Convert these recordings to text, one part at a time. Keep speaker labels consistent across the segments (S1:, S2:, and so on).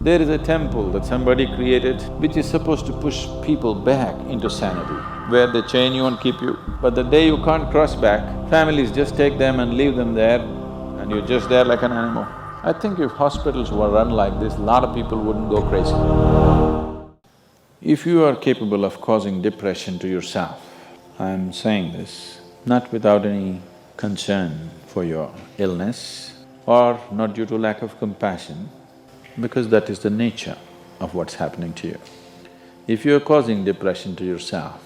S1: There is a temple that somebody created which is supposed to push people back into sanity, where they chain you and keep you. But the day you can't cross back, families just take them and leave them there and you're just there like an animal. I think if hospitals were run like this, a lot of people wouldn't go crazy. If you are capable of causing depression to yourself, I'm saying this not without any concern for your illness or not due to lack of compassion, because that is the nature of what's happening to you. If you're causing depression to yourself,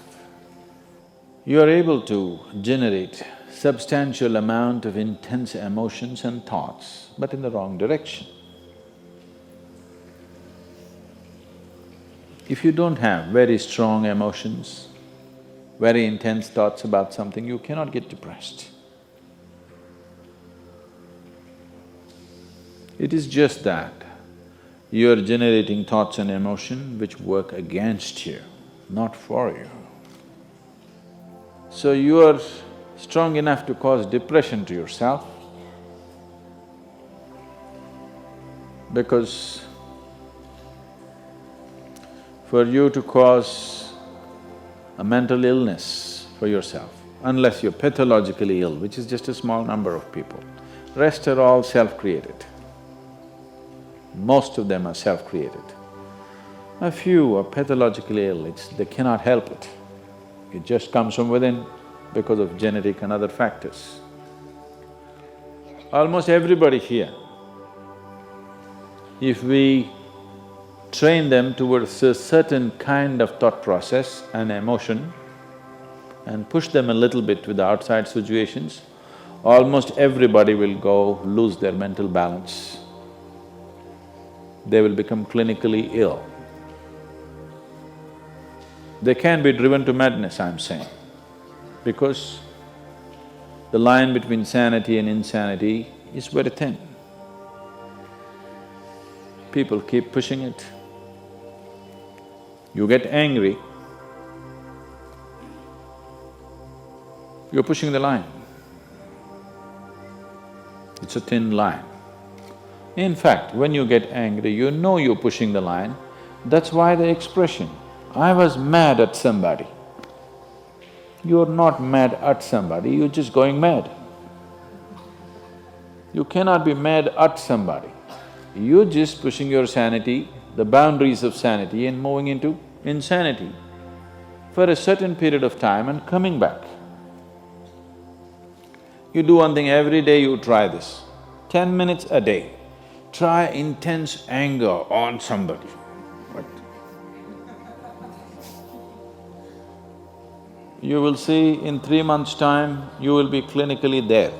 S1: you are able to generate substantial amount of intense emotions and thoughts, but in the wrong direction. If you don't have very strong emotions, very intense thoughts about something, you cannot get depressed. It is just that you are generating thoughts and emotion which work against you, not for you. So you are strong enough to cause depression to yourself because for you to cause a mental illness for yourself, unless you're pathologically ill, which is just a small number of people, rest are all self-created. Most of them are self-created. A few are pathologically ill, they cannot help it. It just comes from within because of genetic and other factors. Almost everybody here, if we train them towards a certain kind of thought process and emotion and push them a little bit with the outside situations, almost everybody will go lose their mental balance. They will become clinically ill. They can be driven to madness, I'm saying, because the line between sanity and insanity is very thin. People keep pushing it. You get angry, you're pushing the line. It's a thin line. In fact, when you get angry, you know you're pushing the line. That's why the expression, I was mad at somebody. You're not mad at somebody, you're just going mad. You cannot be mad at somebody. You're just pushing your sanity, the boundaries of sanity, and moving into insanity for a certain period of time and coming back. You do one thing every day, you try this, 10 minutes a day. Try intense anger on somebody. What? You will see in 3 months' time, you will be clinically there.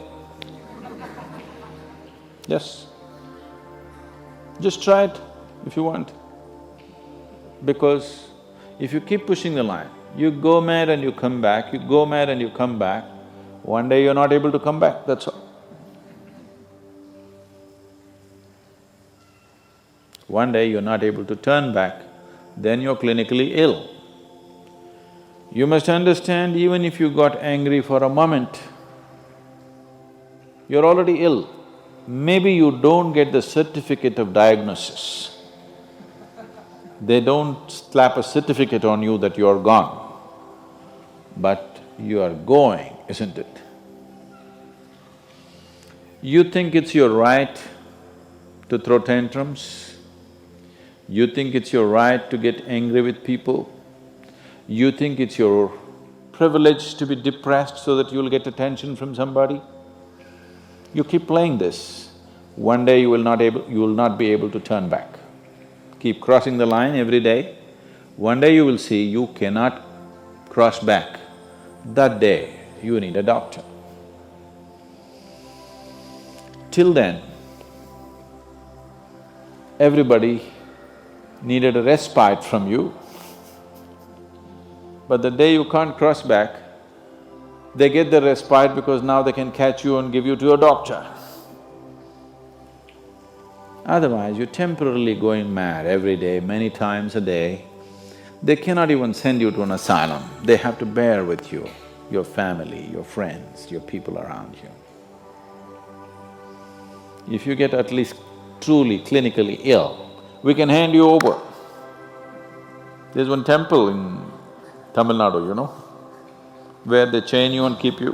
S1: Yes. Just try it if you want. Because if you keep pushing the line, you go mad and you come back, you go mad and you come back, one day you're not able to come back, that's all. One day you're not able to turn back, then you're clinically ill. You must understand, even if you got angry for a moment, you're already ill. Maybe you don't get the certificate of diagnosis. They don't slap a certificate on you that you're gone, but you are going, isn't it? You think it's your right to throw tantrums, you think it's your right to get angry with people, you think it's your privilege to be depressed so that you'll get attention from somebody. You keep playing this, one day you will not be able to turn back. Keep crossing the line every day, one day you will see you cannot cross back. That day, you need a doctor. Till then, everybody needed a respite from you, but the day you can't cross back, they get the respite because now they can catch you and give you to a doctor. Otherwise, you're temporarily going mad every day, many times a day. They cannot even send you to an asylum, they have to bear with you, your family, your friends, your people around you. If you get at least truly clinically ill, we can hand you over. There's one temple in Tamil Nadu, where they chain you and keep you.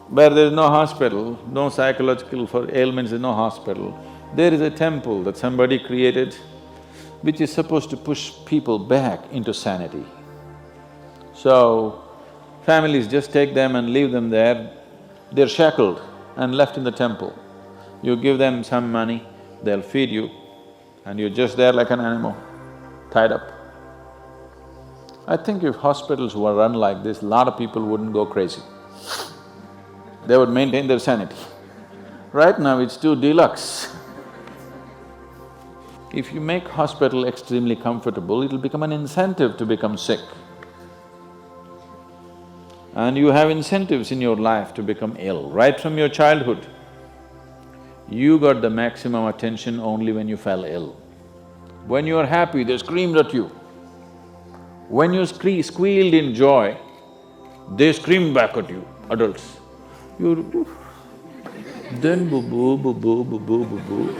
S1: Where there is no hospital, no psychological for ailments, there's no hospital. There is a temple that somebody created which is supposed to push people back into sanity. So, families just take them and leave them there, they're shackled and left in the temple. You give them some money, they'll feed you, and you're just there like an animal, tied up. I think if hospitals were run like this, a lot of people wouldn't go crazy. They would maintain their sanity. Right now it's too deluxe. If you make hospital extremely comfortable, it'll become an incentive to become sick. And you have incentives in your life to become ill, right from your childhood. You got the maximum attention only when you fell ill. When you are happy, they screamed at you. When you squealed in joy, they screamed back at you, adults. You… then boo-boo, boo-boo, boo-boo, boo-boo.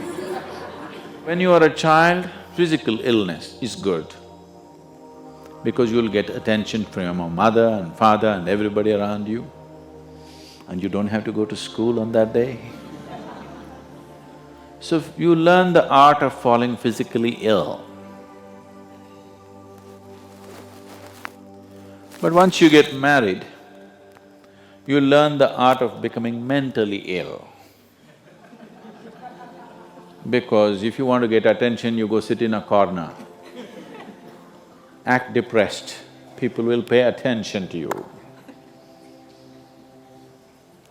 S1: When you are a child, physical illness is good because you'll get attention from your mother and father and everybody around you, and you don't have to go to school on that day. So you learn the art of falling physically ill. But once you get married, you learn the art of becoming mentally ill. Because if you want to get attention, you go sit in a corner, act depressed, people will pay attention to you.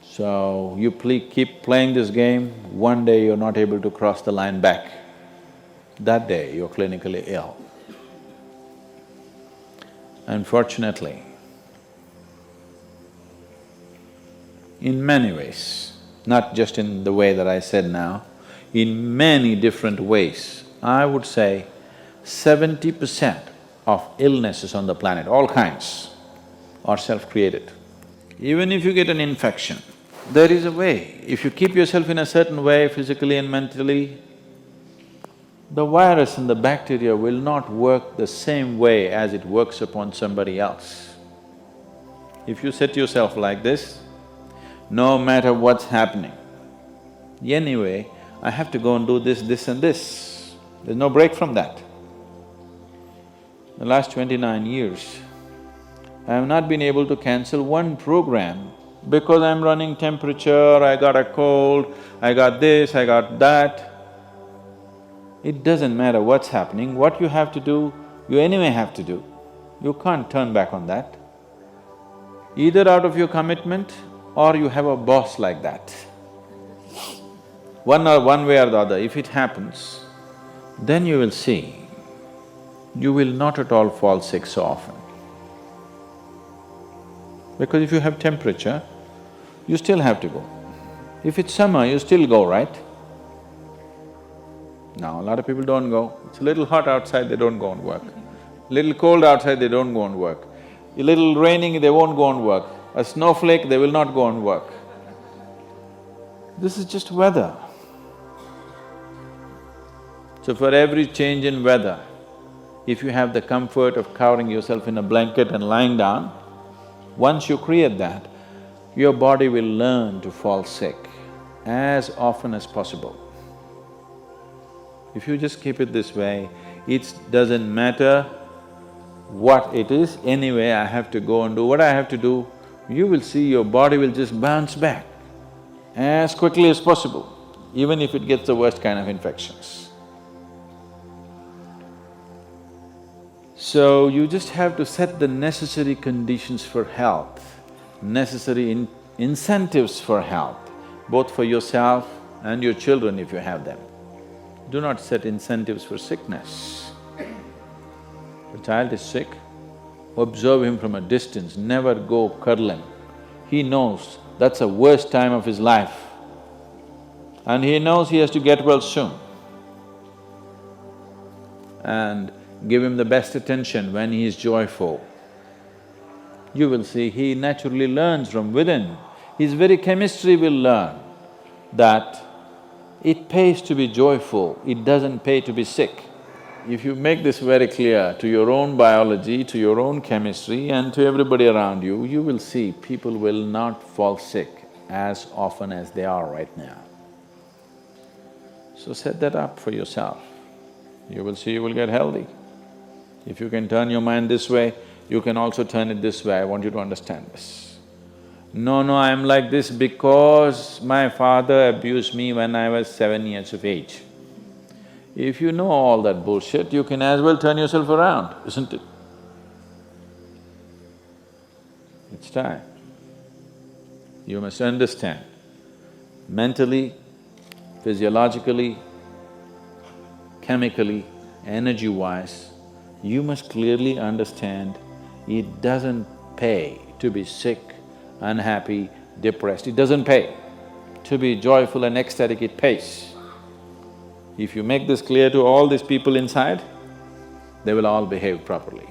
S1: So, you keep playing this game, one day you're not able to cross the line back. That day, you're clinically ill. Unfortunately, in many ways, not just in the way that I said now, in many different ways, I would say 70% of illnesses on the planet, all kinds, are self-created. Even if you get an infection, there is a way. If you keep yourself in a certain way, physically and mentally, the virus and the bacteria will not work the same way as it works upon somebody else. If you set yourself like this, no matter what's happening, anyway, I have to go and do this, this and this. There's no break from that. The last 29 years, I have not been able to cancel one program because I'm running temperature, I got a cold, I got this, I got that. It doesn't matter what's happening, what you have to do, you anyway have to do. You can't turn back on that. Either out of your commitment or you have a boss like that. One way or the other, if it happens, then you will see, you will not at all fall sick so often. Because if you have temperature, you still have to go. If it's summer, you still go, right? Now, a lot of people don't go. It's a little hot outside, they don't go and work. Little cold outside, they don't go and work. A little raining, they won't go and work. A snowflake, they will not go and work. This is just weather. So for every change in weather, if you have the comfort of covering yourself in a blanket and lying down, once you create that, your body will learn to fall sick as often as possible. If you just keep it this way, it doesn't matter what it is, anyway I have to go and do what I have to do, you will see your body will just bounce back as quickly as possible, even if it gets the worst kind of infections. So, you just have to set the necessary conditions for health, necessary incentives for health, both for yourself and your children if you have them. Do not set incentives for sickness. The child is sick, observe him from a distance, never go cuddle him. He knows that's the worst time of his life and he knows he has to get well soon. And give him the best attention when he is joyful. You will see he naturally learns from within. His very chemistry will learn that It pays to be joyful, it doesn't pay to be sick. If you make this very clear to your own biology, to your own chemistry and to everybody around you, you will see people will not fall sick as often as they are right now. So set that up for yourself. You will see you will get healthy. If you can turn your mind this way, you can also turn it this way. I want you to understand this. No, I'm like this because my father abused me when I was 7 years of age. If you know all that bullshit, you can as well turn yourself around, isn't it? It's time. You must understand, mentally, physiologically, chemically, energy-wise, you must clearly understand it doesn't pay to be sick, unhappy, depressed. It doesn't pay. To be joyful and ecstatic, it pays. If you make this clear to all these people inside, they will all behave properly.